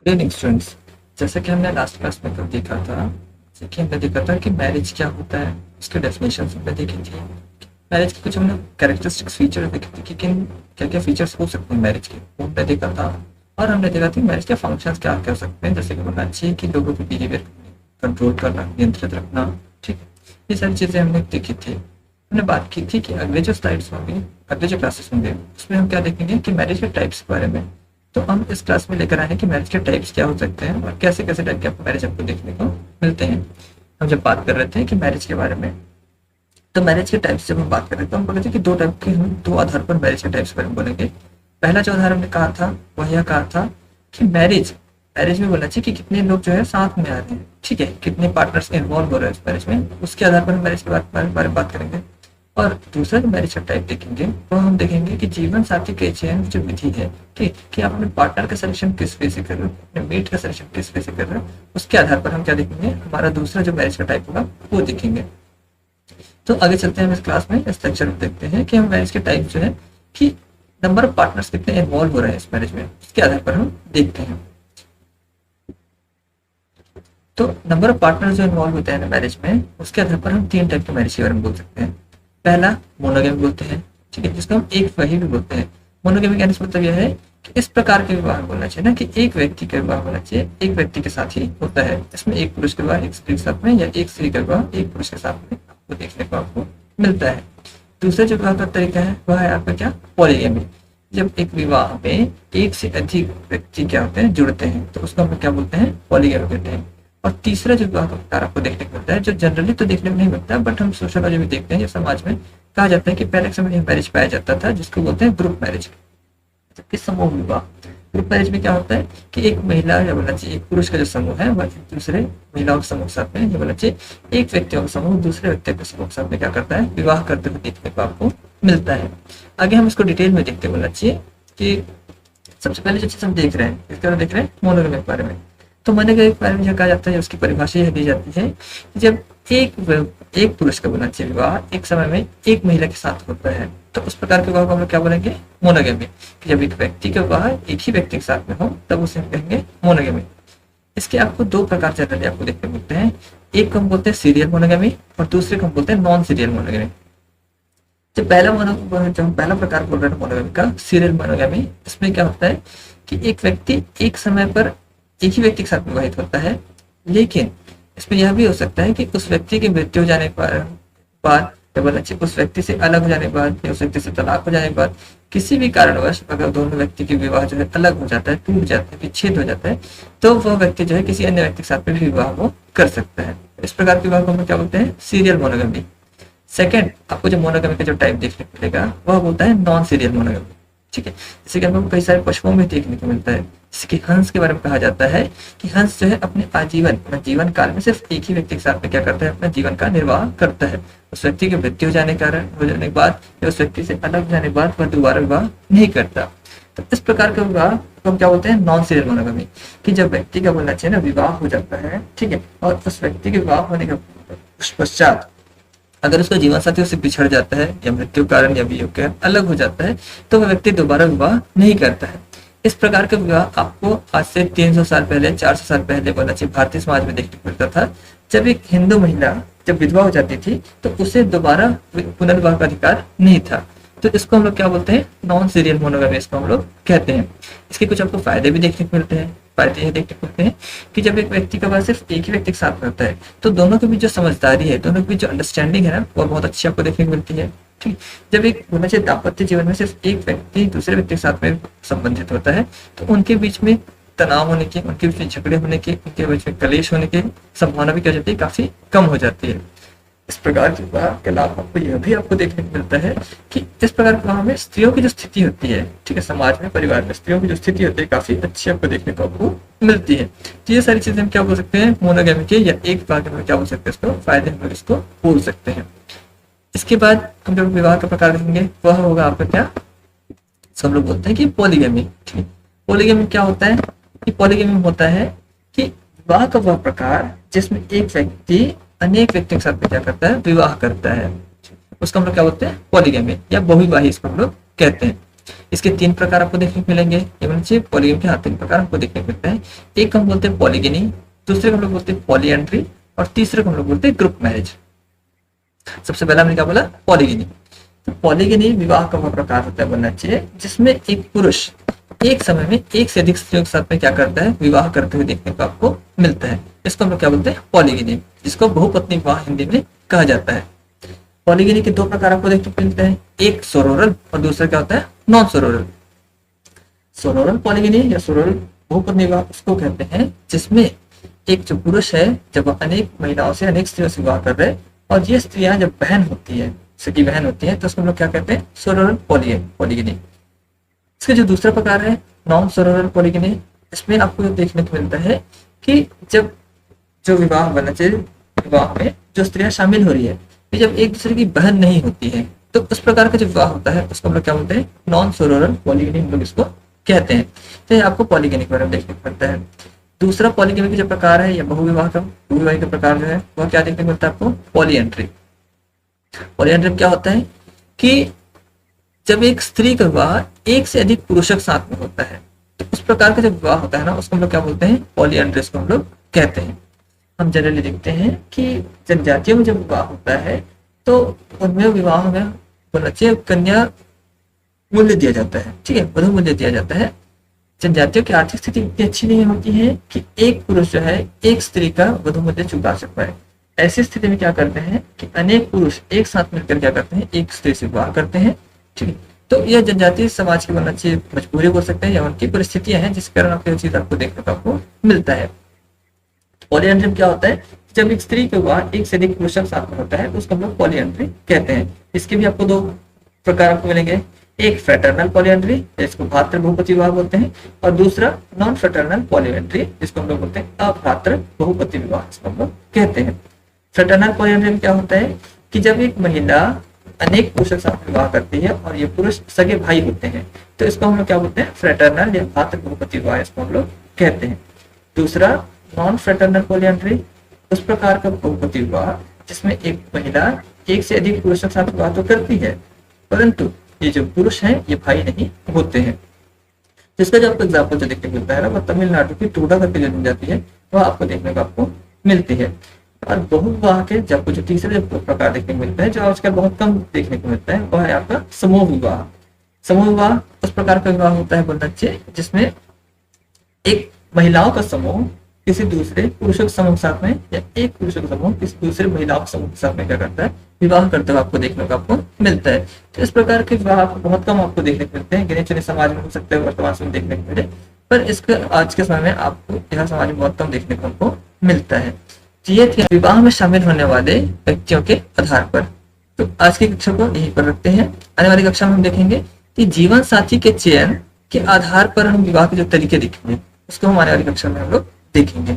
Good evening students. जैसा कि हमने लास्ट क्लास में कल देखा था, जैसे कि हमने देखा था कि मैरिज क्या होता है, उसके डेफिनेशन हमने देखी थी। मैरिज की कुछ हमने कैरेक्टरिस्टिक्स फीचर देखे थे कि किन क्या क्या फीचर्स हो सकते हैं मैरिज के, वो हमने देखा था। और हमने देखा था मैरिज के फंक्शंस क्या कर सकते हैं, जैसे कि होना चाहिए कि लोगों के बिहेवियर कंट्रोल करना, नियंत्रित रखना। ठीक है, ये सारी चीज़ें हमने देखी थी। हमने बात की थी कि अगले जो स्लाइड्स होंगे, अगले जो क्लासेस होंगे, उसमें हम क्या देखेंगे कि मैरिज के टाइप्स के बारे में। तो हम इस क्लास में लेकर आए हैं कि मैरिज के टाइप्स क्या हो सकते हैं और कैसे कैसे टाइप के आपको मैरिज आपको देखने को मिलते हैं। हम जब बात कर रहे थे कि मैरिज के बारे में, तो मैरिज के टाइप्स जब हम बात कर रहे थे तो हम बोले थे कि दो टाइप के, हम दो आधार पर मैरिज के टाइप्स के बारे में बोलेंगे। पहला जो आधार हमने कहा था वह यह कहा था कि मैरिज मैरिज में बोलना चाहिए कि कितने लोग जो है साथ में आ रहे हैं, ठीक है, कितने पार्टनर्स इन्वॉल्व हो रहे हैं इस मैरिज में, उसके आधार पर हम मैरिज के बारे में बात करेंगे। और दूसरा जो मैरिज का टाइप देखेंगे वो हम देखेंगे कि जीवन साथी के चयन की जो विधि है, ठीक, कि आप अपने पार्टनर का सिलेक्शन किस वे से कर रहे हो, अपने मेट का सिलेक्शन किस वे से कर रहे हो, उसके आधार पर हम क्या देखेंगे, हमारा दूसरा जो मैरिज का टाइप होगा वो देखेंगे। तो आगे चलते हैं हम इस क्लास में, इस लेक्चर में देखते हैं कि हम मैरिज के टाइप जो है कि नंबर ऑफ पार्टनर्स कितने इन्वॉल्व हो रहे हैं इस मैरिज में, उसके आधार पर हम देखते हैं। तो नंबर ऑफ पार्टनर जो इन्वॉल्व होते हैं मैरिज में, उसके आधार पर हम तीन टाइप के मैरिज के बारे में बोल सकते हैं। पहला मोनोगेमी बोलते हैं, ठीक है, जिसको हम एक वही भी बोलते हैं। मोनोगेमी का मतलब यह है कि इस प्रकार के विवाह बोलना चाहिए ना कि एक व्यक्ति का विवाह होना चाहिए, एक व्यक्ति के साथ ही होता है। इसमें एक पुरुष के विवाह एक स्त्री के साथ में, या एक स्त्री का विवाह एक पुरुष के साथ में आपको देखने को आपको मिलता है। दूसरा जो विवाह का तरीका है वह है आपका क्या, पॉलीगेमी। जब एक विवाह में एक से अधिक व्यक्ति क्या होते हैं, जुड़ते हैं, तो उसको हम क्या बोलते हैं, पॉलीगेमी कहते हैं। और तीसरा जो विवाह का प्रकार आपको देखने को मिलता है, जो जनरली तो देखने को नहीं मिलता बट हम सोशोलॉजी में देखते हैं, जो समाज में कहा जाता है कि पहले के समय में मैरिज पाया जाता था जिसको बोलते हैं ग्रुप मैरिज, जबकि समूह विवाह। ग्रुप मैरिज में क्या होता है कि एक महिला या बोलना चाहिए एक पुरुष का जो समूह है वह दूसरे महिलाओं के समूह के साथ में, या बोलना चाहिए एक व्यक्तियों का समूह दूसरे व्यक्तियों के समूह के साथ में क्या करता है, विवाह करते हुए देखने को आपको मिलता है। आगे हम इसको डिटेल में देखते बोलना चाहिए कि सबसे पहले जो चीज हम देख रहे हैं, इसके बारे में देख रहे हैं मोनोगेमी के बारे में। तो मोनोगेमी के बारे में यह कहा जाता है, उसकी परिभाषा यह दी जाती है कि जब एक पुरुष का बोलना चाहिए विवाह एक समय में एक महिला के साथ होता है, तो उस प्रकार के विवाह को हम लोग क्या बोलेंगे, मोनोगेमी। कि जब एक व्यक्ति का विवाह एक ही व्यक्ति के साथ में हो तब उसे हम कहेंगे मोनोगेमी। इसके आपको दो प्रकार जनरली आपको देखने को मिलते हैं, एक को हम बोलते हैं सीरियल मोनोगेमी और दूसरे को हम बोलते हैं नॉन सीरियल मोनोगेमी। जो पहला प्रकार बोल रहे हैं मोनोगेमी का, सीरियल मोनोगेमी, इसमें क्या होता है कि एक व्यक्ति एक समय पर एक ही व्यक्ति के साथ विवाहित होता है, लेकिन इसमें यह भी हो सकता है कि उस व्यक्ति की मृत्यु हो जाने के बाद या बोलना चाहिए उस व्यक्ति से अलग हो जाने के बाद या उस व्यक्ति से तलाक हो जाने के बाद किसी भी कारणवश अगर दोनों व्यक्ति की विवाह जो है अलग हो जाता है, टूट जाता है, विच्छेद हो जाता है, तो वह व्यक्ति जो है किसी अन्य व्यक्ति के साथ में भी विवाह वो कर सकता है। इस प्रकार के विवाह को हम क्या बोलते हैं, सीरियल मोनोगेमी। सेकंड, आपको जो मोनोगेमी का जो टाइप देखने को मिलेगा वह बोलता है नॉन सीरियल मोनोगेमी, ठीक है। जैसे कि हमको कई सारे पशुओं में देखने को मिलता है, जैसे कि हंस के बारे में कहा जाता है कि हंस जो है अपने आजीवन जीवन काल में सिर्फ एक ही व्यक्ति के साथ में क्या करता है, अपना जीवन का निर्वाह करता है। उस व्यक्ति की मृत्यु हो जाने के बाद या उस व्यक्ति से अलग हो जाने के बाद वह दोबारा विवाह नहीं करता। तो इस प्रकार का विवाह को हम क्या बोलते हैं, नॉन सीरियल मोनोगेमी। कि जब व्यक्ति का बोलना चाहिए ना विवाह हो जाता है, ठीक है, और उस व्यक्ति के विवाह होने के पश्चात अगर उसका जीवन साथी उससे बिछड़ जाता है या मृत्यु कारण या वियोग के कारण अलग हो जाता है, तो वह व्यक्ति दोबारा विवाह नहीं करता है। इस प्रकार का विवाह आपको आज से 300 साल पहले, 400 साल पहले बोलना चाहिए भारतीय समाज में देखने को मिलता था। जब एक हिंदू महिला जब विधवा हो जाती थी तो उसे दोबारा पुनर्विवाह का अधिकार नहीं था। तो इसको हम लोग क्या बोलते हैं, नॉन सीरियल मोनोगेमी इसको हम लोग कहते हैं। इसके कुछ आपको फायदे भी देखने को मिलते हैं। फायदे ये देखने को मिलते हैं कि जब एक व्यक्ति का विवाह सिर्फ एक ही व्यक्ति के साथ होता है तो दोनों के बीच जो समझदारी है, दोनों के बीच जो अंडरस्टैंडिंग है ना, वो बहुत अच्छी आपको देखने को मिलती है, ठीक। जब एक होना चाहिए दाम्पत्य जीवन में सिर्फ एक व्यक्ति दूसरे व्यक्ति के साथ में संबंधित होता है तो उनके बीच में तनाव होने की, उनके बीच में झगड़े होने के, उनके बीच में कलेश होने की संभावना भी क्या हो जाती है, काफी कम हो जाती है। इस प्रकार के विवाह के लाभ आपको यह भी आपको देखने को मिलता है कि इस प्रकार के विवाह में स्त्रियों की जो स्थिति होती है, ठीक है, समाज में परिवार में स्त्रियों की जो स्थिति होती है काफी अच्छी आपको देखने को आपको मिलती है। तो ये सारी चीजें हम क्या बोल सकते हैं, मोनोगेमी के या एक विवाह के क्या बोल सकते हैं, इसको फायदे हम लोग इसको बोल सकते हैं। इसके बाद हम जब विवाह का प्रकार देखेंगे वह होगा आपका क्या, सब लोग बोलते हैं कि पॉलीगेमी, ठीक है। पॉलीगेमी क्या होता है कि पॉलीगेमी होता है कि विवाह का वह प्रकार जिसमें एक व्यक्ति अनेक व्यक्तियों के साथ में क्या करता है, विवाह करता है, उसको हम लोग क्या बोलते हैं, पॉलीगेमी या बहुविवाही इसको हम लोग कहते हैं। इसके 3 प्रकार आपको देखने को मिलेंगे। एवं से पॉलीगेमी के 3 प्रकार आपको देखने को मिलते हैं। एक को हम बोलते हैं पॉलीगिनी, दूसरे को हम लोग बोलते हैं पॉलीएंड्री, और तीसरे को हम लोग बोलते हैं ग्रुप मैरिज। सबसे पहला हमने क्या बोला, पॉलीगिनी। तो पॉलीगिनी विवाह का वो प्रकार होता है, बनना चाहिए, जिसमें एक पुरुष एक समय में एक से अधिक स्त्रियों के साथ में क्या करता है, विवाह करते हुए देखने को आपको मिलता है। इसको हम लोग क्या बोलते हैं, पॉलीगिनी, जिसको बहुपत्नी विवाह हिंदी में कहा जाता है। पॉलीगिनी के 2 प्रकार आपको देखने को मिलते हैं, एक सोरोरल और दूसरा क्या होता है, नॉन सोरोरल। सोरोरल पॉलीगिनी या सोरोरल बहुपत्नी विवाह उसको कहते हैं जिसमें एक जो पुरुष है जब वह अनेक महिलाओं से, अनेक स्त्रियों से विवाह कर रहे हैं, और ये स्त्रियां जब बहन होती है, सगी बहन होती है, तो उसको हम लोग क्या कहते हैं, सोरोरल पॉलीगिनी। इसका जो दूसरा प्रकार है नॉन सोरोरल पॉलीगिनी, इसमें आपको देखने को मिलता है कि जब जो विवाह बनना चाहिए, विवाह में जो स्त्रियां शामिल हो रही है, जब एक दूसरे की बहन नहीं होती है, तो उस प्रकार का जो विवाह होता है उसको हम लोग क्या बोलते हैं, नॉन सोरोरल पॉलीगिनी हम लोग इसको कहते हैं। तो ये आपको पॉलीगिनी के बारे में देखने को मिलता है। दूसरा पॉलीगिनी का जो प्रकार है या बहुविवाह का प्रकार जो है वह क्या देखने को मिलता है आपको, पॉलीएंड्री। पॉलीएंड्री में क्या होता है कि जब एक स्त्री का विवाह एक से अधिक पुरुषों के साथ में होता है, तो उस प्रकार का जो विवाह होता है ना, उसको हम लोग क्या बोलते हैं, पॉलीएंड्री को हम लोग कहते हैं। हम जनरली देखते हैं कि जनजातियों में जब विवाह होता है तो उनमें विवाह में बोलना चाहिए कन्या मूल्य दिया जाता है, ठीक है, वधु मूल्य दिया जाता है। जनजातियों की आर्थिक स्थिति इतनी अच्छी नहीं होती है कि एक पुरुष जो है एक स्त्री का वधु मूल्य चुका सकता है। ऐसी स्थिति में क्या करते हैं कि अनेक पुरुष एक साथ मिलकर क्या करते हैं, एक स्त्री से विवाह करते हैं, ठीक है। तो यह जनजातीय समाज की बोलना चाहिए मजबूरी बोल सकते हैं या उनकी परिस्थितियां हैं जिस कारण आपको चीज आपको देखने को आपको मिलता है। पॉलीएंड्री में क्या होता है, जब एक स्त्री का विवाह एक से अधिक पुरुषों के साथ में होता है तो उसको हम लोग पॉलीएंड्री कहते हैं। इसके भी आपको 2 प्रकार आपको मिलेंगे, एक फ्रेटर्नल पॉलीएंड्री जिसको भ्रातृ बहुपति विवाह बोलते हैं, और दूसरा नॉन फ्रेटर्नल पॉलीएंड्री जिसको हम लोग बोलते हैं अभ्रातृ बहुपति विवाह, इसको हम लोग कहते हैं। फ्रेटर्नल पॉलीएंड्री में क्या होता है कि जब एक महिला अनेक पुरुषों के साथ विवाह करती है और ये पुरुष सगे भाई होते हैं, तो इसको हम लोग क्या बोलते हैं, फ्रेटर्नल या भ्रातृ बहुपति विवाह इसको हम लोग कहते हैं। दूसरा नॉन फ्रेटर्नल पॉलीएंड्री उस प्रकार का बहुपति विवाह जिसमें एक महिला एक से अधिक पुरुषों के साथ विवाह तो करती है, परंतु ये जो पुरुष हैं ये भाई नहीं होते हैं। जिसका जो आपको एग्जाम्पल जो देखने को मिलता है ना, वो तमिलनाडु की टूडा करके जो जाती है वह आपको देखने को आपको मिलती है। और बहुविवाह के जब जो तीसरे प्रकार देखने को मिलता है, जो आजकल बहुत कम देखने को मिलता है, वह है आपका समूह विवाह। समूह विवाह उस प्रकार का विवाह होता है बोलना चाहिए जिसमें एक महिलाओं का समूह किसी दूसरे पुरुषों के समूह के साथ में, या एक पुरुषों का समूह किसी दूसरे महिलाओं के समूह के साथ में क्या करता है, विवाह करते हुए आपको देखने को आपको मिलता है। तो इस प्रकार के विवाह आपको बहुत कम आपको देखने को मिलते हैं, गिने चुने समाज में हो सकते हैं वर्तमान समय देखने को मिले, पर इसके आज के समय में आपको यह समाज में बहुत कम देखने को आपको मिलता है। ये थे विवाह में शामिल होने वाले व्यक्तियों के आधार पर। तो आज की कक्षा को यहीं पर रखते हैं। आने वाली कक्षा में हम देखेंगे कि जीवन साथी के चयन के आधार पर हम विवाह के जो तरीके देखेंगे उसको हम आने वाली कक्षा में हम लोग देखेंगे।